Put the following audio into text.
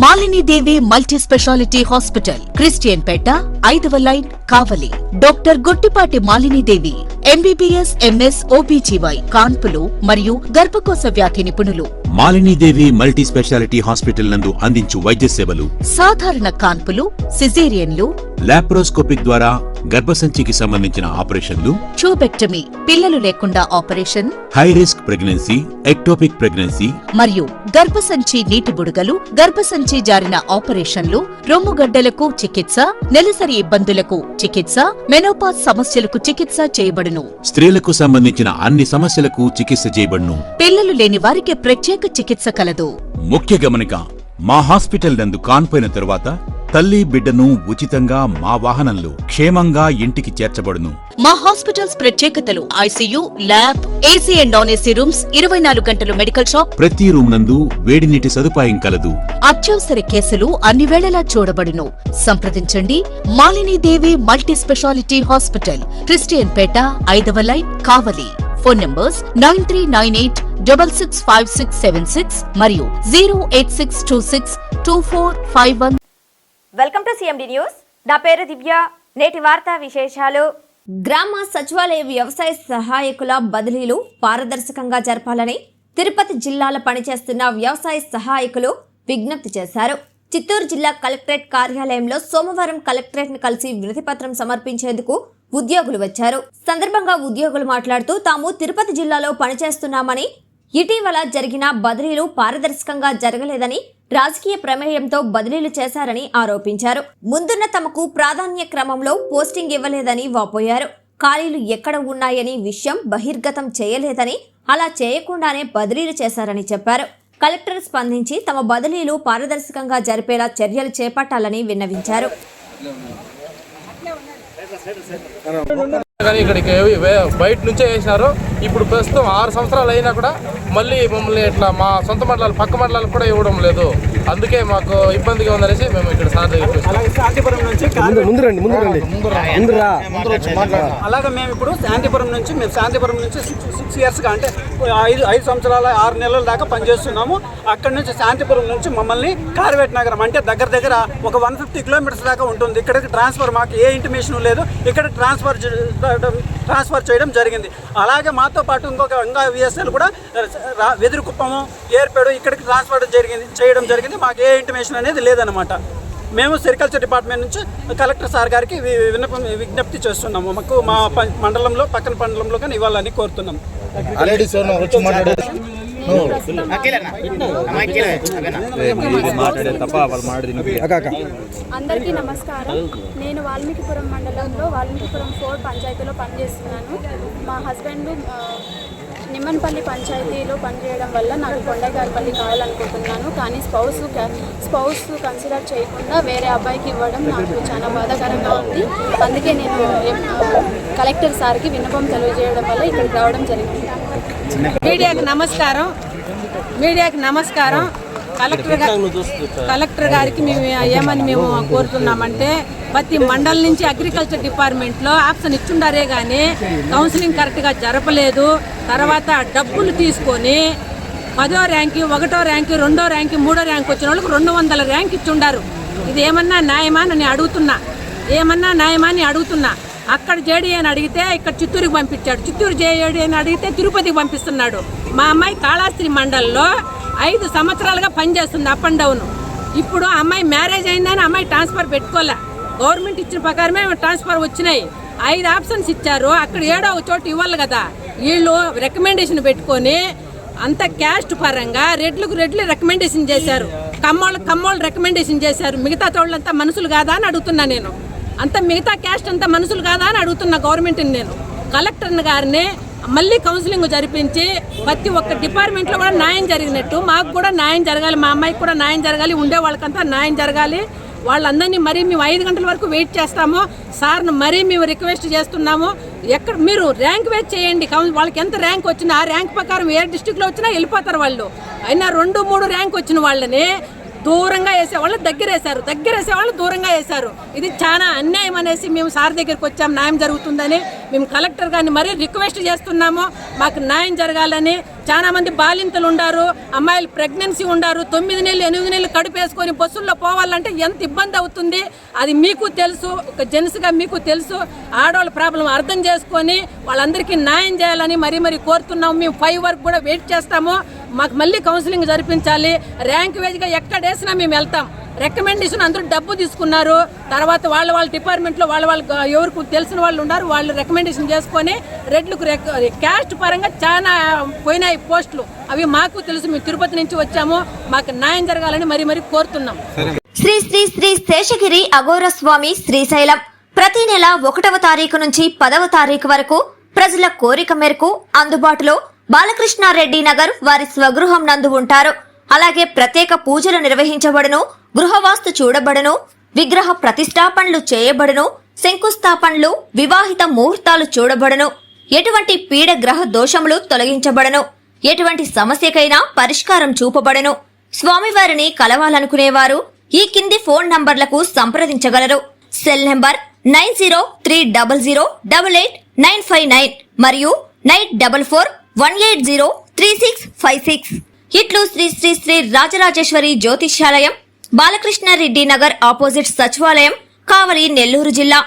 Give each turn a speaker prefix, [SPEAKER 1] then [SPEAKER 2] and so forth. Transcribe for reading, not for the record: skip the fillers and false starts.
[SPEAKER 1] మాలిని దేవి multi speciality hospital, Christian పేట, 5వ line, కావలి. Doctor Guttipati Malini దేవి, MBBS, MS, OBGY, కాన్పులు మరియు గర్భకోశ వ్యాధి నిపుణులు.
[SPEAKER 2] మాలినీదేవి మల్టీ స్పెషాలిటీ హాస్పిటల్ నందు అందించు వైద్య సేవలు:
[SPEAKER 1] సాధారణ కాన్పులు, సిజేరియన్లు,
[SPEAKER 2] లాప్రోస్కోపిక్ ద్వారా గర్భసంచికి సంబంధించిన ఆపరేషన్లు,
[SPEAKER 1] ట్యూబెక్టమీ, పిల్లలు లేకుండా operation,
[SPEAKER 2] high risk pregnancy, ectopic pregnancy
[SPEAKER 1] మరియు గర్భసంచి నీటి బుడగలు, గర్భసంచి జారిన ఆపరేషన్లు, రొమ్ముగడ్డలకు చికిత్స, నెలసరి ఇబ్బందులకు చికిత్స, మెనోపాజ్ సమస్యలకు చికిత్స చేయబడును.
[SPEAKER 2] స్త్రీలకు సంబంధించిన అన్ని సమస్యలకు చికిత్స చేయబడును.
[SPEAKER 1] పిల్లలు లేని వారికి ప్రత్యేక చికిత్స కలదు.
[SPEAKER 2] ముఖ్య గమనిక: మా హాస్పిటల్ నందు కాన్పోయిన తరువాత తల్లి బిడ్డను ఉచితంగా మా వాహనంలో క్షేమంగా ఇంటికి చేర్చబడును.
[SPEAKER 1] మా హాస్పిటల్స్ ప్రత్యేకతలు: ICU, lab, AC and non AC rooms, 24 గంటలు మెడికల్ షాప్,
[SPEAKER 2] ప్రతి రూమ్ నందు వేడి నీటి సదుపాయం కలదు.
[SPEAKER 1] అత్యవసర కేసులు అన్ని వేళలా చూడబడును. సంప్రదించండి. మాలిని దేవి మల్టీ స్పెషాలిటీ హాస్పిటల్, క్రిస్టియన్ పేట, 5వ లైన్, కావలి. ఫోన్ నంబర్స్ 9398665676 మరియు 086262451.
[SPEAKER 3] Welcome to CMD news. నా పేరు దివ్య. నేటి వార్తా విశేషాలు: గ్రామ సచివాలయ వ్యవసాయ సహాయకుల బదిలీలు పారదర్శకంగా జరపాలని తిరుపతి జిల్లాలో పనిచేస్తున్న వ్యవసాయ సహాయకులు విజ్ఞప్తి చేశారు. చిత్తూరు జిల్లా కలెక్టరేట్ కార్యాలయంలో సోమవారం కలెక్టరేట్ ను కలిసి వినతిపత్రం సమర్పించేందుకు ఉద్యోగులు వచ్చారు. సందర్భంగా ఉద్యోగులు మాట్లాడుతూ తాము తిరుపతి జిల్లాలో పనిచేస్తున్నామని, ఇటీవల జరిగిన బదిలీలు పారదర్శకంగా జరగలేదని, రాజకీయ ప్రమేయంతో బదిలీలు చేశారని ఆరోపించారు. ముందున్న తమకు ప్రాధాన్య క్రమంలో పోస్టింగ్ ఇవ్వలేదని వాపోయారు. ఖాళీలు ఎక్కడ ఉన్నాయని విషయం బహిర్గతం చేయలేదని, అలా చేయకుండానే బదిలీలు చేశారని చెప్పారు. కలెక్టర్ స్పందించి తమ బదిలీలు పారదర్శకంగా జరిపేలా చర్యలు చేపట్టాలని విన్నవించారు.
[SPEAKER 4] కానీ ఇక్కడికి బయట నుంచే వేసినారు. ఇప్పుడు ప్రస్తుతం 6 సంవత్సరాలు అయినా కూడా మళ్ళీ మమ్మల్ని ఇట్లా మా సొంత మండలాలు, పక్క మండలాలకు కూడా ఇవ్వడం లేదు. అందుకే మాకు ఇబ్బందిగా ఉందనేసి మేము ఇక్కడ సార్ దగ్గర
[SPEAKER 5] శాంతిపురం నుంచి అలాగే మేము ఇప్పుడు శాంతిపురం నుంచి 6 ఇయర్స్గా అంటే 5 సంవత్సరాల 6 నెలల దాకా పనిచేస్తున్నాము. అక్కడి నుంచి శాంతిపురం నుంచి మమ్మల్ని కార్వేట్ నగరం అంటే దగ్గర ఒక 150 కిలోమీటర్స్ దాకా ఉంటుంది. ఇక్కడికి ట్రాన్స్ఫర్ మాకు ఏ ఇంటిమేషన్ లేదు. ఇక్కడ ట్రాన్స్ఫర్ చేయడం జరిగింది. అలాగే మాతో పాటు ఇంకా VSL కూడా వెదురుకుప్పము, ఏర్పేడు ఇక్కడికి ట్రాన్స్ఫర్ చేయడం జరిగింది. మాకు ఏ ఇంటిమేషన్ అనేది లేదనమాట. మేము సెరికల్చర్ డిపార్ట్మెంట్ నుంచి కలెక్టర్ సార్ గారికి విజ్ఞప్తి చేస్తున్నాము. మాకు మా మండలంలో, పక్కన మండలంలో కానీ ఇవ్వాలని కోరుతున్నాం.
[SPEAKER 6] అందరికీ నమస్కారం. నేను వాల్మీకిపురం మండలంలో వాల్మీకిపురం 4 పంచాయతీలో పనిచేస్తున్నాను. మా హస్బెండ్ నిమ్మన్పల్లి పంచాయతీలో పనిచేయడం వల్ల నాకు కొండగారిపల్లి కావాలనుకుంటున్నాను. కానీ స్పౌస్ కన్సిడర్ చేయకుండా వేరే అబ్బాయికి ఇవ్వడం నాకు చాలా బాధాకరంగా ఉంది. అందుకే నేను కలెక్టర్ సార్కి విన్నపం తెలియజేయడం వల్ల ఇక్కడికి రావడం జరిగింది.
[SPEAKER 7] మీడియాకి నమస్కారం. కలెక్టర్ గారికి మేము కోరుతున్నామంటే, ప్రతి మండలం నుంచి అగ్రికల్చర్ డిపార్ట్మెంట్లో ఆప్షన్ ఇచ్చుండారే కానీ కౌన్సిలింగ్ కరెక్ట్గా జరపలేదు. తర్వాత డబ్బులు తీసుకొని 10వ ర్యాంకు, 1వ ర్యాంకు, 2వ ర్యాంకు, 3వ ర్యాంకు వచ్చిన వాళ్ళకి 200 ర్యాంక్ ఇచ్చుండారు. ఇది ఏమన్నా న్యాయమా అని అడుగుతున్నా. అక్కడ JDA అని అడిగితే ఇక్కడ చిత్తూరుకి పంపించాడు. చిత్తూరు JDA అని అడిగితే తిరుపతికి పంపిస్తున్నాడు. మా అమ్మాయి కాళహస్తి మండలంలో 5 సంవత్సరాలుగా పనిచేస్తుంది, అప్ అండ్ డౌన్. ఇప్పుడు అమ్మాయి మ్యారేజ్ అయిందని అమ్మాయి ట్రాన్స్ఫర్ పెట్టుకోలే. గవర్నమెంట్ ఇచ్చిన ప్రకారమే ట్రాన్స్ఫర్ వచ్చినాయి. 5 ఆప్షన్స్ ఇచ్చారు. అక్కడ 7వ చోటు ఇవ్వాలి కదా. వీళ్ళు రికమెండేషన్ పెట్టుకొని అంత క్యాస్ట్ పరంగా రెడ్లు రికమెండేషన్ చేశారు, కమ్మోళ్ళు రికమెండేషన్ చేశారు. మిగతా తోళ్ళంతా మనుషులు కాదా అని అడుగుతున్నా నేను. అంత మిగతా క్యాస్ట్ అంతా మనుషులు కాదా అని అడుగుతున్నా గవర్నమెంట్ని నేను. కలెక్టర్ గారిని మళ్ళీ కౌన్సిలింగ్ జరిపించి ప్రతి ఒక్క డిపార్ట్మెంట్లో కూడా న్యాయం జరిగినట్టు మాకు కూడా న్యాయం జరగాలి, మా అమ్మాయికి కూడా న్యాయం జరగాలి, ఉండే వాళ్ళకంతా న్యాయం జరగాలి. వాళ్ళందరినీ మరీ మేము 5 గంటల వరకు వెయిట్ చేస్తాము. సార్ను మరీ మేము రిక్వెస్ట్ చేస్తున్నాము. ఎక్కడ మీరు ర్యాంక్ వెయిట్ చేయండి. వాళ్ళకి ఎంత ర్యాంక్ వచ్చినా ఆ ర్యాంక్ ప్రకారం ఏ డిస్టిక్లో వచ్చినా వెళ్ళిపోతారు వాళ్ళు. అయినా 2, 3 ర్యాంక్ వచ్చిన వాళ్ళని దూరంగా వేసేవాళ్ళు దగ్గర వేసేవాళ్ళు దూరంగా వేశారు. ఇది చాలా అన్యాయం అనేసి మేము సార్ దగ్గరికి వచ్చాం, న్యాయం జరుగుతుందని. మేము కలెక్టర్ గారిని మరీ రిక్వెస్ట్ చేస్తున్నాము, మాకు న్యాయం జరగాలని. చాలా మంది బాలింతలు ఉండారు, అమ్మాయిలు ప్రెగ్నెన్సీ ఉండారు, 9 నెలలు 8 నెలలు కడుపు వేసుకొని బస్సుల్లో పోవాలంటే ఎంత ఇబ్బంది అవుతుంది. అది మీకు తెలుసు, ఒక జెంట్స్గా మీకు తెలుసు. ఆడవాళ్ళ ప్రాబ్లం అర్థం చేసుకొని వాళ్ళందరికీ న్యాయం చేయాలని మరీ కోరుతున్నాము. మేము 5 వరకు కూడా వెయిట్ చేస్తాము. మాకు మళ్ళీ కౌన్సిలింగ్ జరిపించాలి. ర్యాంక్ వేజ్గా ఎక్కడ వేసినా మేము వెళ్తాం. రికమెండేషన్ అందరూ డబ్బు తీసుకున్నారు. తర్వాత వాళ్ళ డిపార్ట్మెంట్లో వాళ్ళ ఎవరికి తెలిసిన వాళ్ళు ఉన్నారు, వాళ్ళు రికమెండేషన్ చేసుకొని రెడ్లకు క్యాస్ట్ పరంగా చాలా పోయినాయి పోస్టులు. అవి మాకు తెలుసు, మేము తిరుపతి నుంచి వచ్చాము. మాకు న్యాయం జరగాలని మరీ కోరుతున్నాం.
[SPEAKER 3] శ్రీ శ్రీ శ్రీ శేషగిరి అఘోర స్వామి శ్రీశైలం ప్రతి నెల 1వ తారీఖు నుంచి 10వ తారీఖు వరకు ప్రజల కోరిక మేరకు అందుబాటులో బాలకృష్ణారెడ్డి నగర్ వారి స్వగృహం నందు ఉంటారు. అలాగే ప్రత్యేక పూజలు నిర్వహించబడును, గృహవాస్తు చూడబడును, విగ్రహ ప్రతిష్టాపనలు చేయబడును, శంకుస్థాపనలు, వివాహిత ముహూర్తాలు చూడబడును, ఎటువంటి పీడ గ్రహ దోషములు తొలగించబడును, ఎటువంటి సమస్యకైనా పరిష్కారం చూపబడును. స్వామివారిని కలవాలనుకునేవారు ఈ కింది ఫోన్ నంబర్లకు సంప్రదించగలరు. సెల్ నంబర్ 903000888959 మరియు 9441803656. ఇట్లు శ్రీ శ్రీ శ్రీ రాజరాజేశ్వరి జ్యోతిష్యాలయం, బాలకృష్ణారెడ్డి నగర్ ఆపోజిట్ సచివాలయం, కావలి, నెల్లూరు జిల్లా.